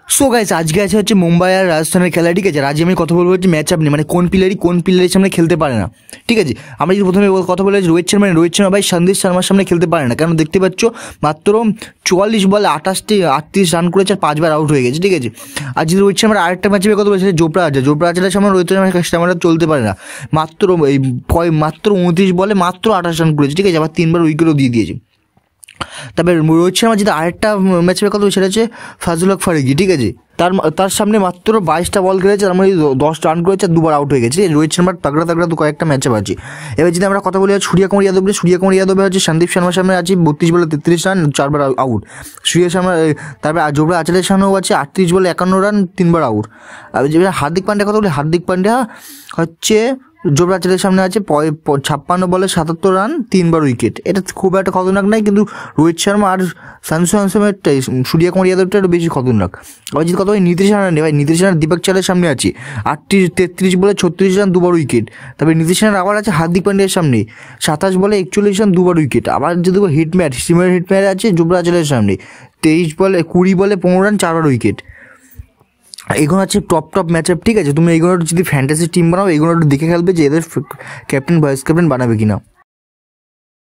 So guys আজকে আছে হচ্ছে মুম্বাই আর রাজস্থানের খেলা, ঠিক আছে। আজকে আমি কথা বলবো হচ্ছে ম্যাচ আপ নিয়ে, মানে কোন প্লেয়ারের সামনে খেলতে পারে না, ঠিক আছে। আমরা যদি প্রথমে কথা বলে রোহিত শর্মা ভাই সন্দীপ শর্মার সামনে খেলতে পারে না, কারণ দেখতে পাচ্ছ মাত্র 44 বলে 38 রান করেছে আর 5বার আউট হয়ে গেছে, ঠিক আছে। আর যদি রোহিত শর্মার আরেকটা ম্যাচে কথা বলেছে জোপরা আজারের সামনে রোহিত শর্মা চলতে পারে না, মাত্র 29 বলে মাত্র 28 রান করেছে, ঠিক আছে। আবার 3বার উইকেটও দিয়ে দিয়েছে। তারপরে রোহিত শর্মা যদি আরেকটা ম্যাচের কথা সেটা হচ্ছে ফাজুল হক ফারুকি, ঠিক আছে। তার সামনে মাত্র 22টা বল খেলেছে, তার মধ্যে 10 রান করেছে আর 2বার আউট হয়ে গেছে। রোহিত শর্মার তাগড়া তো কয়েকটা ম্যাচে আছে। এবার যদি আমরা কথা বলি সূর্য কুমার যাদবের হচ্ছে সন্দীপ শর্মার সামনে আছে 32 বলে 33 রান 4বার আউট। সূর্য শর্মা তারপরে জোবরা আচারের সামনেও আছে 38 বলে 51 রান 3বার আউট। আর যেটা হার্দিক পান্ডিয়া কথা বলি, হার্দিক পান্ডিয়া হচ্ছে জোবরা আচারের সামনে আছে 56 বলে 77 রান 3বার উইকেট। এটা খুব একটা খতরনাক নাই, কিন্তু রোহিত শর্মা আর সানসুমেরটাই সূর্য কুমার যাদবটা একটু বেশি খতরনাক। আবার যদি কথা বলি নীতিশ রানা নেই ভাই, নীতিশ রানা দীপক চালের সামনে আছে 33 বলে 36 রান 2বার উইকেট। তারপরে নীতিশ রানার আবার আছে হার্দিক পান্ডিয়ার সামনে 27 বলে 41 রান 2বার উইকেট। আবার যদি হিটম্যাচ আছে জোবরা আচারের সামনে 20 বলে 15 রান 4বার উইকেট। এগুলো হচ্ছে টপ ম্যাচ আপ, ঠিক আছে। তুমি এইগুলো যদি ফ্যান্টাসি টিম বানাও এগুলো একটু দেখে খেলবে যে এদের ক্যাপ্টেন ভাইস ক্যাপ্টেন বানাবে কিনা।